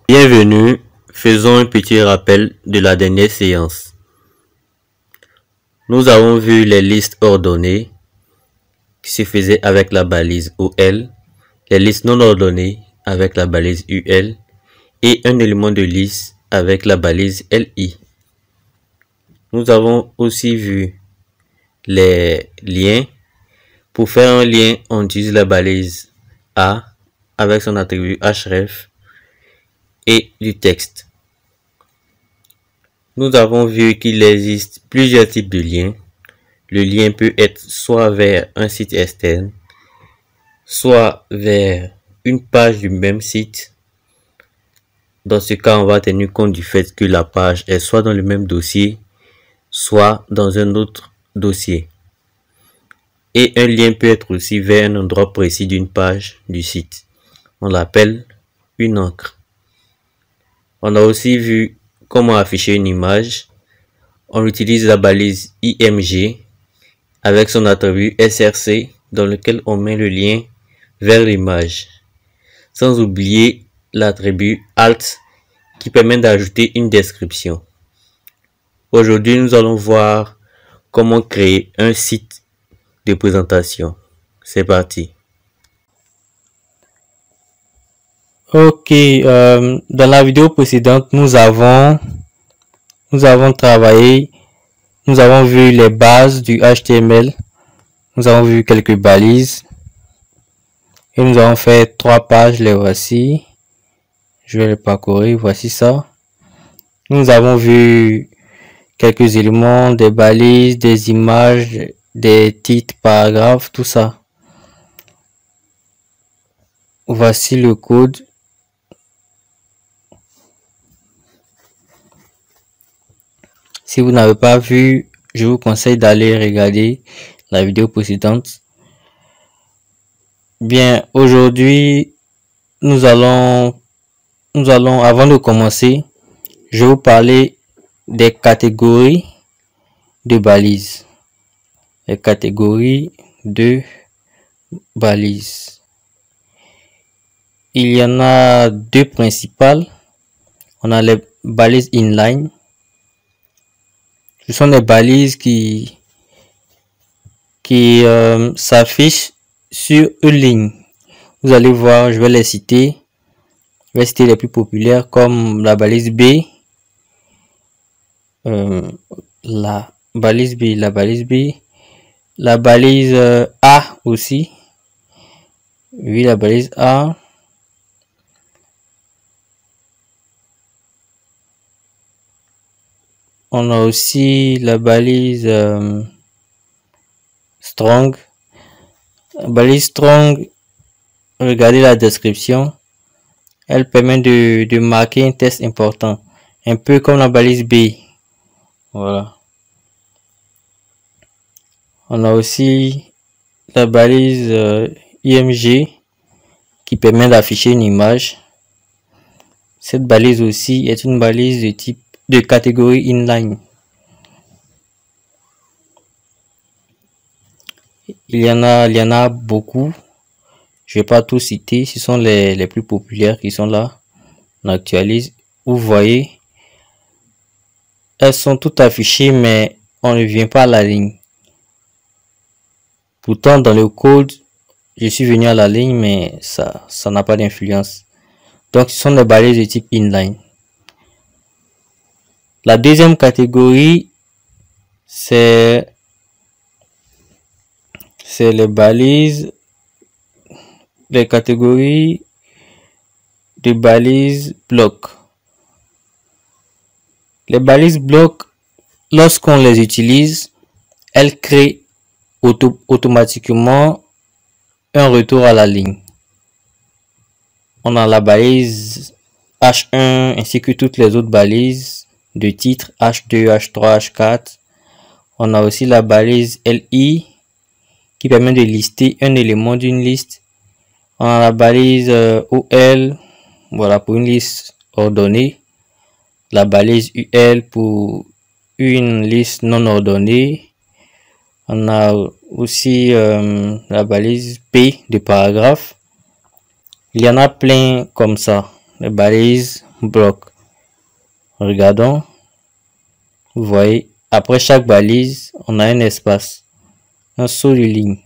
Bienvenue, faisons un petit rappel de la dernière séance. Nous avons vu les listes ordonnées qui se faisaient avec la balise OL, les listes non ordonnées avec la balise UL et un élément de liste avec la balise LI. Nous avons aussi vu les liens. Pour faire un lien, on utilise la balise A avec son attribut href et du texte. Nous avons vu qu'il existe plusieurs types de liens. Le lien peut être soit vers un site externe, soit vers une page du même site. Dans ce cas, on va tenir compte du fait que la page est soit dans le même dossier, soit dans un autre dossier. Et un lien peut être aussi vers un endroit précis d'une page du site. On l'appelle une encre. On a aussi vu comment afficher une image. On utilise la balise IMG avec son attribut SRC dans lequel on met le lien vers l'image. Sans oublier l'attribut Alt qui permet d'ajouter une description. Aujourd'hui, nous allons voir comment créer un site de présentation. C'est parti. Ok, dans la vidéo précédente, nous avons travaillé, nous avons vu les bases du HTML, nous avons vu quelques balises et nous avons fait 3 pages, les voici. Je vais les parcourir, voici ça. Nous avons vu quelques éléments, des balises, des images, des titres, paragraphes, tout ça. Voici le code. Si vous n'avez pas vu, je vous conseille d'aller regarder la vidéo précédente. Bien, aujourd'hui, nous allons, avant de commencer, je vais vous parler des catégories de balises. Les catégories de balises. Il y en a 2 principales. On a les balises inline. Ce sont des balises qui s'affichent sur une ligne. Vous allez voir, je vais les citer. Je vais citer les plus populaires comme la balise B, la balise B, la balise A aussi. Oui, la balise A. On a aussi la balise strong. La balise strong, regardez la description. Elle permet de marquer un texte important. Un peu comme la balise B. Voilà. On a aussi la balise IMG qui permet d'afficher une image. Cette balise aussi est une balise de type de catégorie inline. Il y en a beaucoup. Je vais pas tout citer. Ce sont les plus populaires qui sont là. On actualise. Vous voyez, elles sont toutes affichées, mais on ne vient pas à la ligne. Pourtant, dans le code, je suis venu à la ligne, mais ça n'a pas d'influence. Donc, ce sont des balises de type inline. La deuxième catégorie, c'est les balises, les catégories de balises blocs. Les balises blocs, lorsqu'on les utilise, elles créent automatiquement un retour à la ligne. On a la balise H1 ainsi que toutes les autres balises de titre H2, H3, H4. On a aussi la balise LI qui permet de lister un élément d'une liste. On a la balise OL, voilà, pour une liste ordonnée. La balise UL pour une liste non ordonnée. On a aussi la balise P de paragraphe. Il y en a plein comme ça. Les balises bloc. Regardons. Vous voyez, après chaque balise, on a un espace, un saut de ligne.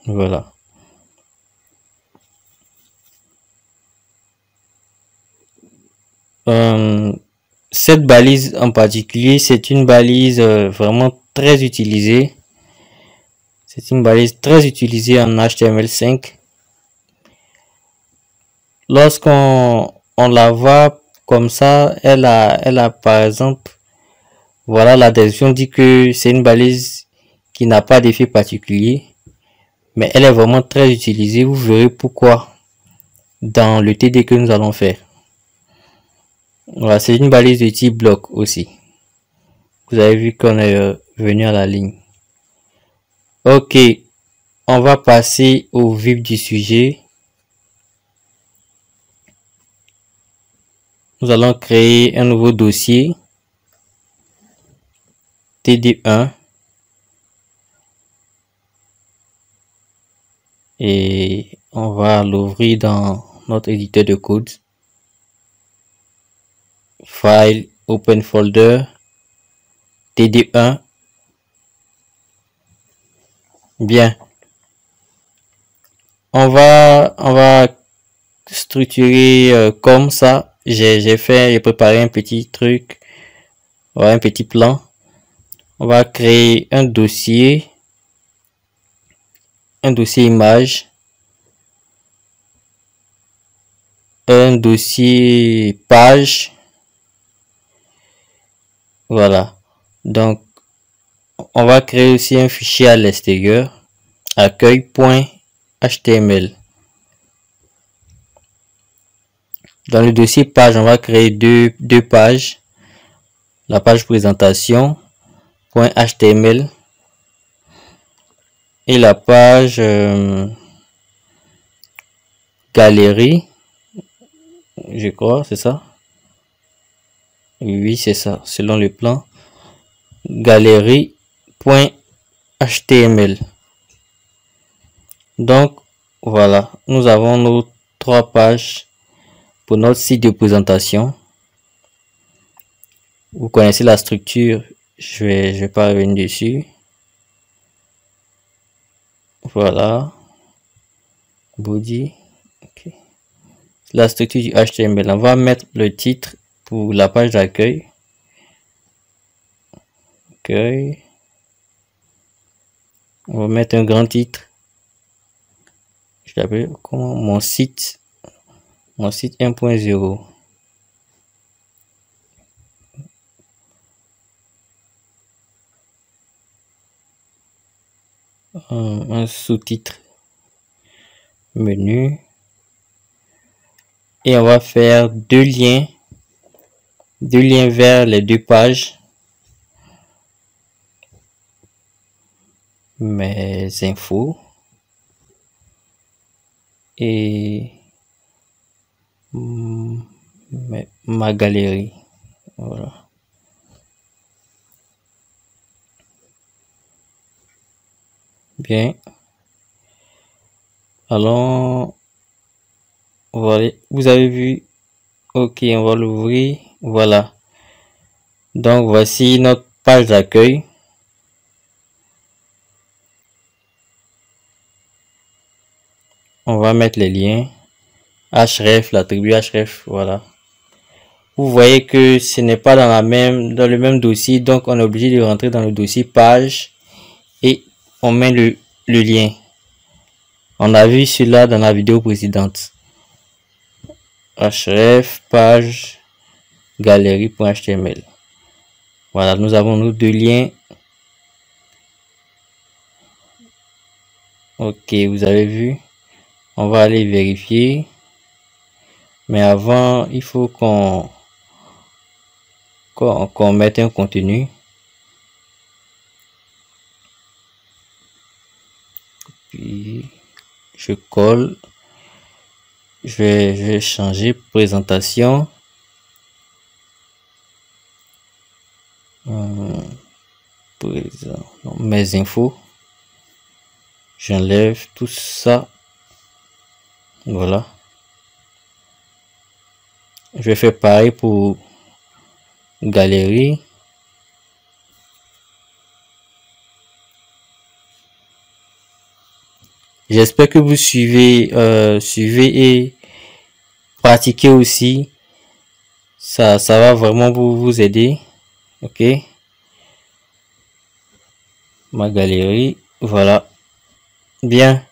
Voilà. Cette balise en particulier, c'est une balise vraiment très utilisée. C'est une balise très utilisée en HTML5. Lorsqu'on la voit comme ça, elle a par exemple, voilà, la description dit que c'est une balise qui n'a pas d'effet particulier, mais elle est vraiment très utilisée. Vous verrez pourquoi dans le TD que nous allons faire. Voilà, c'est une balise de type bloc aussi. Vous avez vu qu'on est venu à la ligne. Ok, on va passer au vif du sujet. Nous allons créer un nouveau dossier TD1 et on va l'ouvrir dans notre éditeur de code. File, Open Folder, TD1. Bien. On va structurer comme ça. J'ai préparé un petit truc, voilà, un petit plan. On va créer un dossier image, un dossier page. Voilà. Donc, on va créer aussi un fichier à l'extérieur, accueil.html. Dans le dossier page, on va créer deux pages. La page présentation .html et la page galerie, je crois, c'est ça. Oui, c'est ça, selon le plan. Galerie.html. Donc, voilà, nous avons nos 3 pages pour notre site de présentation. Vous connaissez la structure, je vais pas revenir dessus. Voilà, body. Okay. La structure du HTML, on va mettre le titre pour la page d'accueil. On va mettre un grand titre. Je l'appelle comment? Mon site 1.0. Un sous-titre, menu, et on va faire deux liens vers les deux pages. Mes infos et ma galerie. Voilà. Bien. Alors, voilà, vous avez vu. Ok, on va l'ouvrir. Voilà. Donc, voici notre page d'accueil. On va mettre les liens. Href, l'attribut href, voilà. Vous voyez que ce n'est pas dans le même dossier, donc on est obligé de rentrer dans le dossier page et on met le lien. On a vu cela dans la vidéo précédente. Href, page, galerie.html. Voilà, nous avons nos deux liens. Ok, vous avez vu. On va aller vérifier. Mais avant, il faut qu'on mette un contenu. Puis, je colle. Je vais changer présentation. Mes infos. J'enlève tout ça. Voilà. Je vais faire pareil pour galerie. J'espère que vous suivez et pratiquez aussi. Ça va vraiment vous aider. Ok. Ma galerie. Voilà. Bien.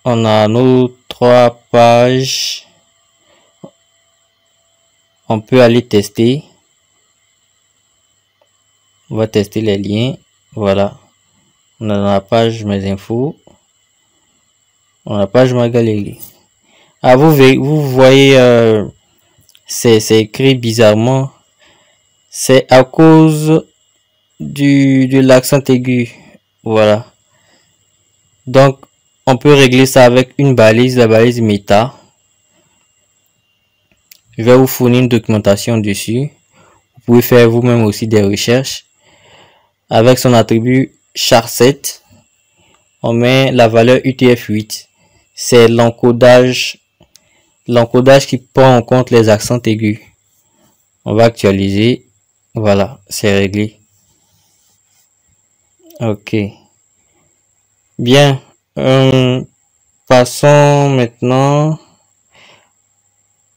On a nos 3 pages. On peut aller tester. On va tester les liens. Voilà. On a dans la page mes infos. On a la page ma galerie. Ah, vous voyez, c'est écrit bizarrement. C'est à cause de l'accent aigu. Voilà. Donc, on peut régler ça avec une balise, la balise méta. Je vais vous fournir une documentation dessus. Vous pouvez faire vous-même aussi des recherches. Avec son attribut char7, on met la valeur UTF-8. C'est l'encodage qui prend en compte les accents aigus. On va actualiser. Voilà, c'est réglé. Ok. Bien. Passons maintenant.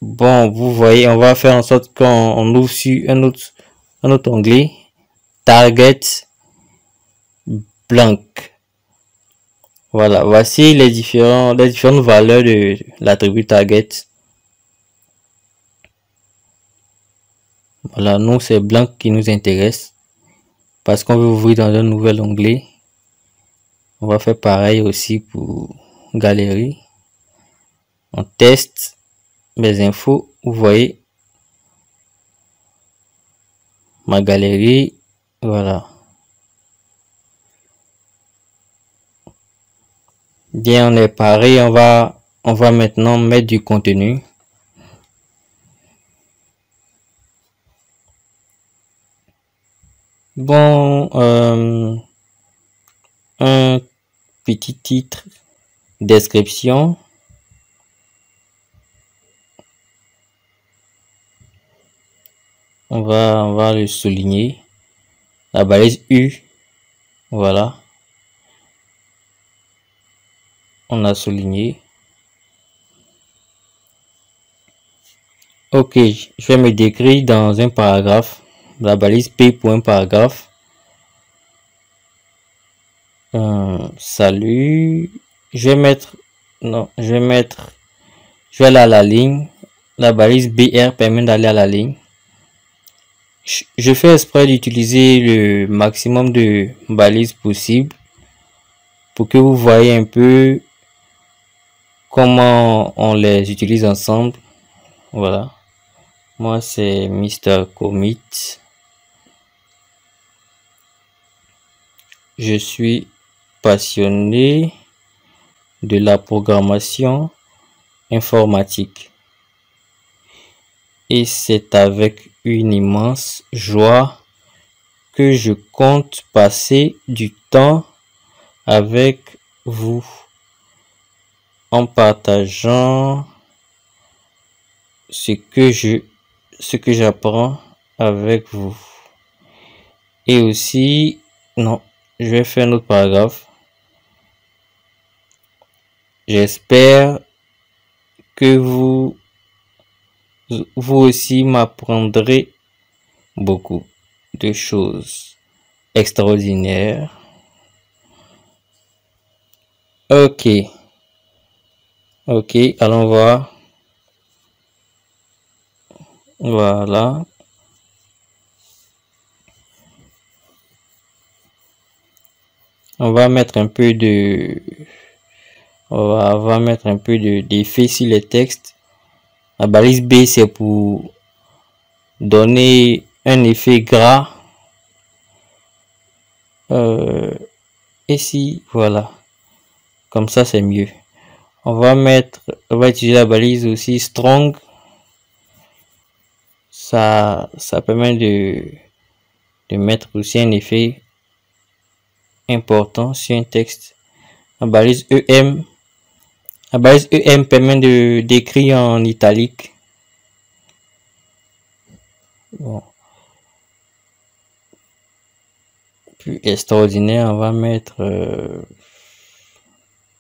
Bon, vous voyez, on va faire en sorte qu'on ouvre sur un autre onglet. Target blank. Voilà, voici les différentes valeurs de l'attribut target. Voilà, nous c'est blanc qui nous intéresse parce qu'on veut ouvrir dans un nouvel onglet. On va faire pareil aussi pour galerie. On teste mes infos. Vous voyez ma galerie. Voilà. Bien, on est pareil. On va maintenant mettre du contenu. Bon, un petit titre, description. On va le souligner. La balise U. Voilà. On a souligné. Ok, je vais me décrire dans un paragraphe. La balise P pour un paragraphe. Salut. Je vais aller à la ligne. La balise BR permet d'aller à la ligne. Je fais exprès d'utiliser le maximum de balises possible pour que vous voyez un peu comment on les utilise ensemble. Voilà. Moi, c'est Mr. Commit. Je suis passionné de la programmation informatique. Et c'est avec une immense joie que je compte passer du temps avec vous en partageant ce que j'apprends avec vous. Et aussi, non, je vais faire un autre paragraphe. J'espère que vous aussi m'apprendrez beaucoup de choses extraordinaires. Ok, allons voir. Voilà. On va mettre un peu d'effet sur les textes. La balise B, c'est pour donner un effet gras. Ici, voilà. Comme ça, c'est mieux. On va utiliser la balise aussi strong. Ça permet de mettre aussi un effet important sur un texte. La balise EM. La balise EM permet d'écrire en italique. Bon. Plus extraordinaire, on va mettre...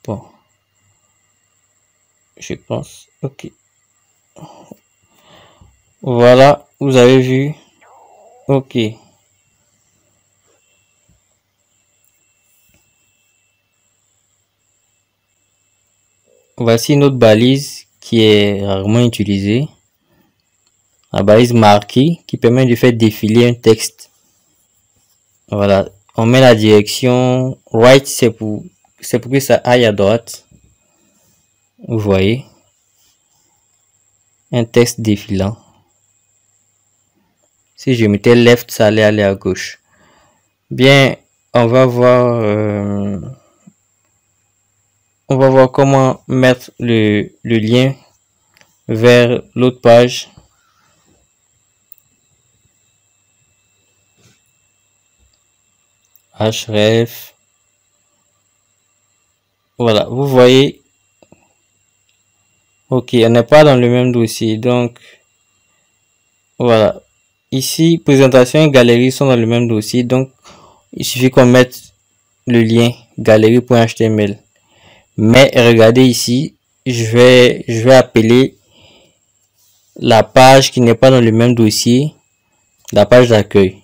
bon. Je pense. Ok. Voilà, vous avez vu. Ok. Voici notre balise qui est rarement utilisée. La balise marquée qui permet de faire défiler un texte. Voilà. On met la direction right, c'est pour que ça aille à droite. Vous voyez. Un texte défilant. Si je mettais left, ça allait aller à gauche. Bien, on va voir comment mettre le lien vers l'autre page. Href. Voilà, vous voyez. Ok, on n'est pas dans le même dossier, donc voilà. Ici, présentation et galerie sont dans le même dossier, donc il suffit qu'on mette le lien galerie.html. Mais regardez ici, je vais appeler la page qui n'est pas dans le même dossier, la page d'accueil.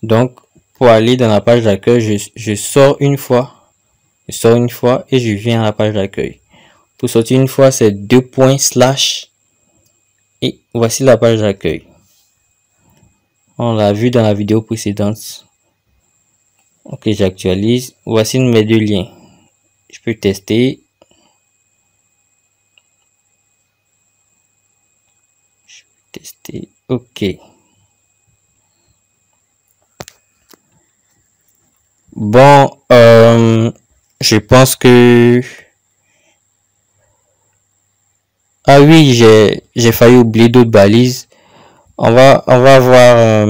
Donc, pour aller dans la page d'accueil, je sors une fois. Je sors une fois et je viens à la page d'accueil. Pour sortir une fois, c'est 2./ et voici la page d'accueil. On l'a vu dans la vidéo précédente. Ok, j'actualise. Voici mes deux liens. Je peux tester. Ok. Bon, je pense que... Ah oui, j'ai failli oublier d'autres balises. On va voir...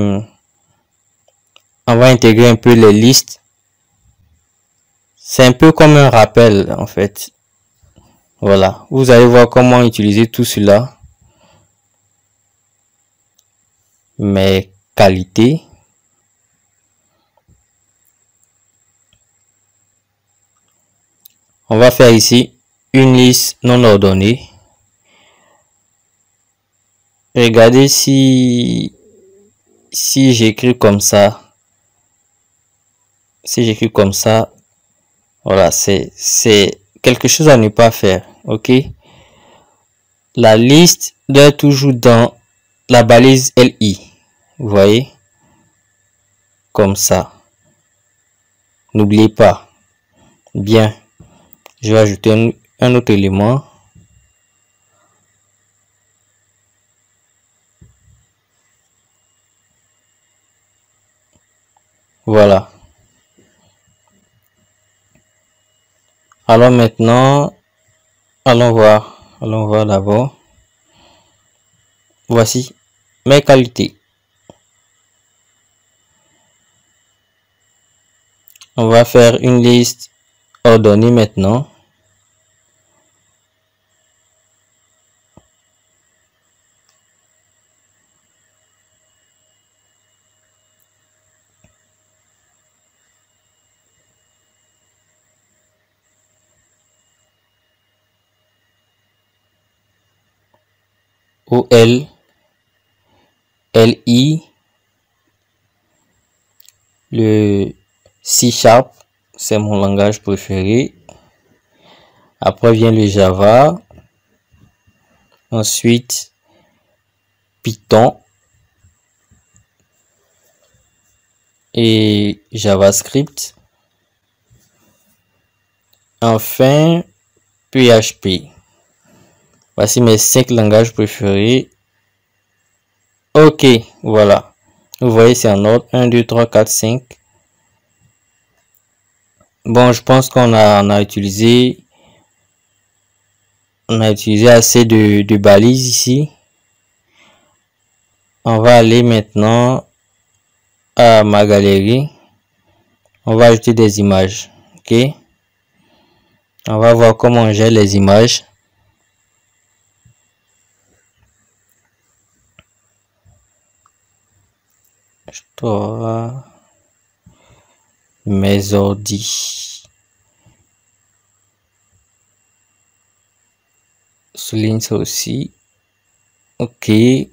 on va intégrer un peu les listes. C'est un peu comme un rappel, en fait. Voilà. Vous allez voir comment utiliser tout cela. Mes qualités. On va faire ici une liste non ordonnée. Regardez si j'écris comme ça. Si j'écris comme ça, voilà, c'est quelque chose à ne pas faire. Ok. La liste doit être toujours dans la balise LI. Vous voyez. Comme ça. N'oubliez pas. Bien. Je vais ajouter un autre élément. Voilà. Alors maintenant, allons voir d'abord. Voici mes qualités. On va faire une liste ordonnée maintenant. OL, LI, le C#, c'est mon langage préféré. Après vient le Java. Ensuite, Python et JavaScript. Enfin, PHP. Voici mes 5 langages préférés. Ok, voilà. Vous voyez, c'est en ordre. 1, 2, 3, 4, 5. Bon, je pense qu'on a utilisé assez de balises ici. On va aller maintenant à ma galerie. On va ajouter des images. Ok. On va voir comment on gère les images. H3, mes ordi. Souligne ça aussi. Ok. Je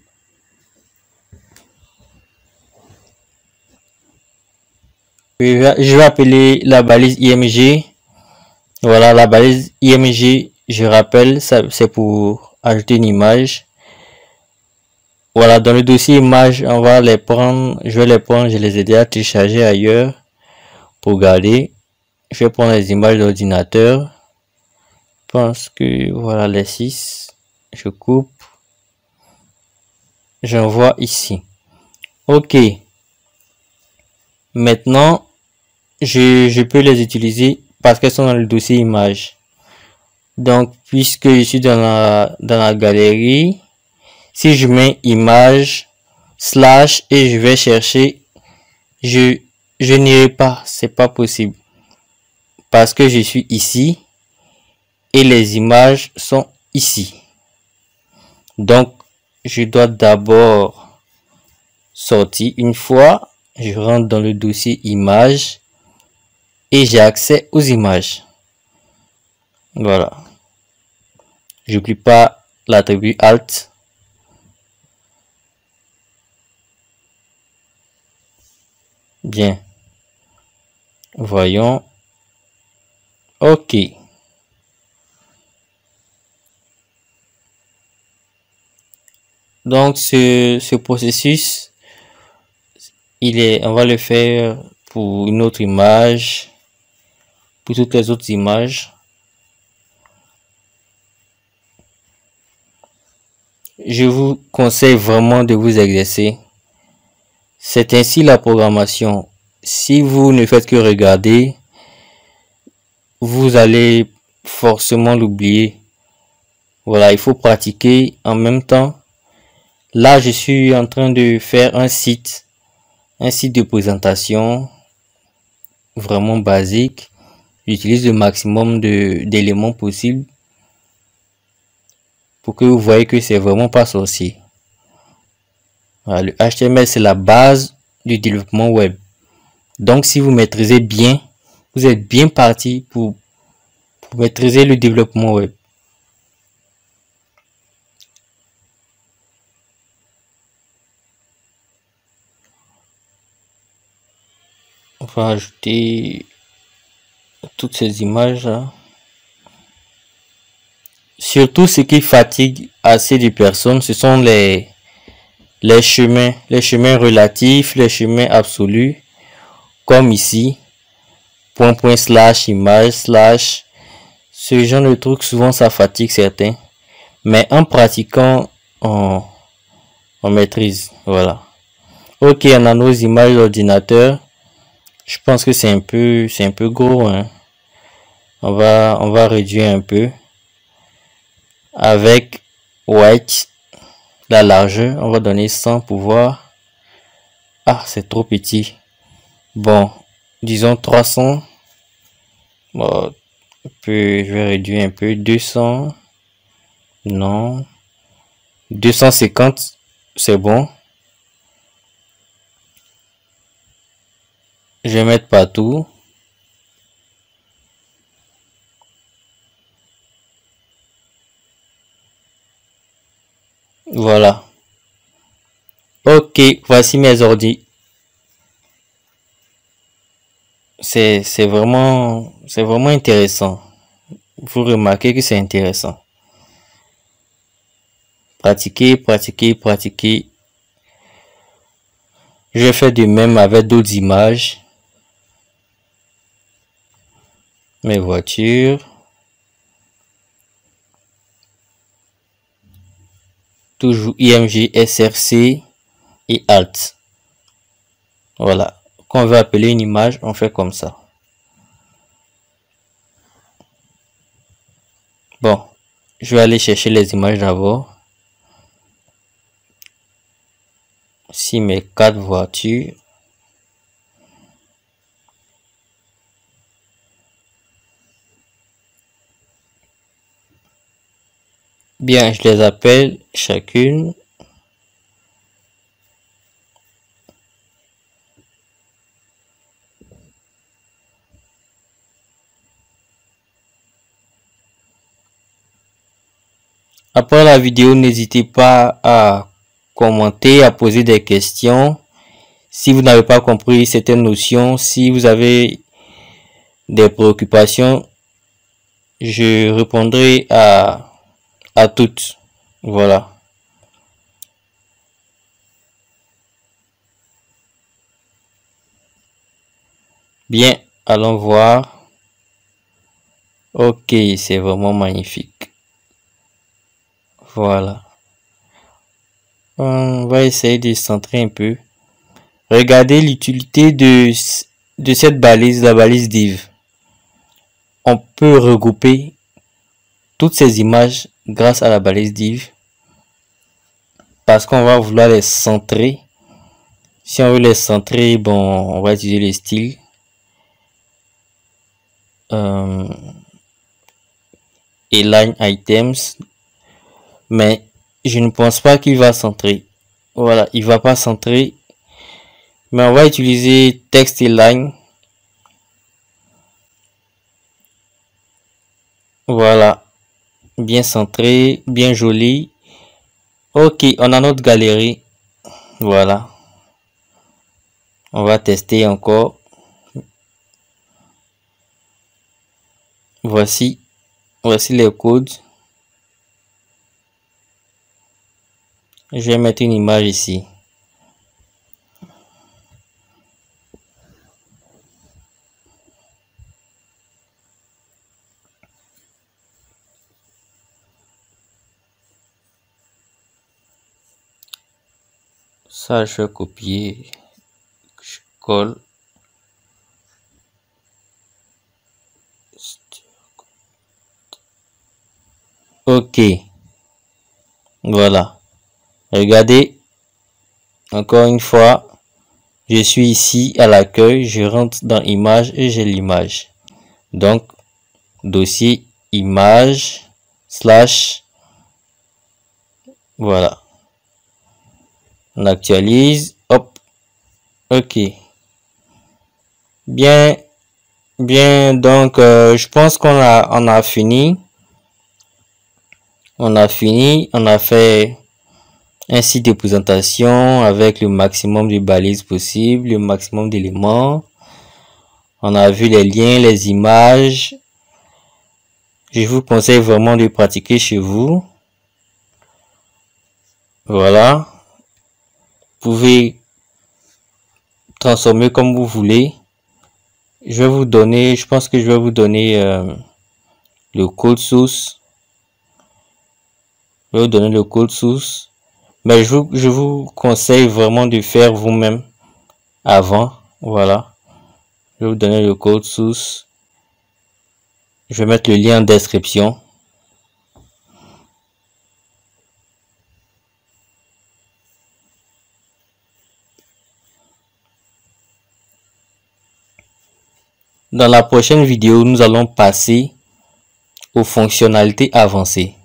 vais appeler la balise IMG. Voilà, la balise IMG, je rappelle, c'est pour ajouter une image. Voilà, dans le dossier image, on va les prendre. Je vais les prendre, je les ai déjà téléchargés ailleurs pour garder. Je vais prendre les images d'ordinateur. Je pense que voilà les 6. Je coupe. J'envoie ici. Ok. Maintenant, je peux les utiliser parce qu'elles sont dans le dossier image. Donc, puisque je suis dans la galerie, si je mets image slash et je vais chercher, je n'irai pas, c'est pas possible parce que je suis ici et les images sont ici. Donc, je dois d'abord sortir une fois, je rentre dans le dossier images et j'ai accès aux images. Voilà. J'oublie pas l'attribut Alt. Bien. Voyons. Ok. Donc ce processus, on va le faire pour une autre image, pour toutes les autres images. Je vous conseille vraiment de vous exercer. C'est ainsi la programmation. Si vous ne faites que regarder, vous allez forcément l'oublier. Voilà, il faut pratiquer en même temps. Là, je suis en train de faire un site de présentation vraiment basique. J'utilise le maximum d'éléments possibles pour que vous voyez que c'est vraiment pas sorcier. Voilà, le HTML, c'est la base du développement web. Donc, si vous maîtrisez bien, vous êtes bien parti pour maîtriser le développement web. On va ajouter toutes ces images là. Surtout, ce qui fatigue assez de personnes, ce sont les chemins relatifs, les chemins absolus, comme ici, point slash image slash. Ce genre de trucs, souvent ça fatigue certains, mais en pratiquant, on maîtrise. Voilà. Ok, on a nos images d'ordinateur. Je pense que c'est un peu gros, hein. On va réduire un peu avec white, la largeur. On va donner 100 pour voir. Ah, c'est trop petit. Bon, disons 300. Bon, je vais réduire un peu. 200. Non. 250, c'est bon. Je vais mettre partout. Voilà. Ok, voici mes ordi. C'est vraiment intéressant. Vous remarquez que c'est intéressant. Pratiquer, pratiquer, pratiquer. Je vais faire de même avec d'autres images. Mes voitures. Toujours IMG, SRC et Alt. Voilà. Quand on veut appeler une image, on fait comme ça. Bon, je vais aller chercher les images d'abord. Si mes 4 voitures. Bien, je les appelle chacune. Après la vidéo, n'hésitez pas à commenter, à poser des questions. Si vous n'avez pas compris certaines notions, si vous avez des préoccupations, je répondrai à toutes. Voilà. Bien, allons voir. Ok, c'est vraiment magnifique. Voilà. On va essayer de centrer un peu. Regardez l'utilité de cette balise, la balise div. On peut regrouper toutes ces images grâce à la balise div. Parce qu'on va vouloir les centrer. Si on veut les centrer, bon, on va utiliser les styles. Align items. Mais je ne pense pas qu'il va centrer. Voilà, il va pas centrer. Mais on va utiliser text align. Voilà, bien centré, bien joli. Ok, on a notre galerie. Voilà. On va tester encore. Voici les codes. Je vais mettre une image ici. Ça, je vais copier. Je colle. Ok. Voilà. Regardez. Encore une fois. Je suis ici à l'accueil. Je rentre dans image et j'ai l'image. Donc, dossier image slash. Voilà. On actualise. Hop. Ok. Bien. Bien. Donc, je pense qu'on a fini. On a fini. On a fait un site de présentation avec le maximum de balises possible, le maximum d'éléments. On a vu les liens, les images. Je vous conseille vraiment de pratiquer chez vous. Voilà. Vous pouvez transformer comme vous voulez. Je vais vous donner, je pense que je vais vous donner le code source. Je vais vous donner le code source. Mais je vous conseille vraiment de faire vous-même avant. Voilà. Je vais vous donner le code source. Je vais mettre le lien en description. Dans la prochaine vidéo, nous allons passer aux fonctionnalités avancées.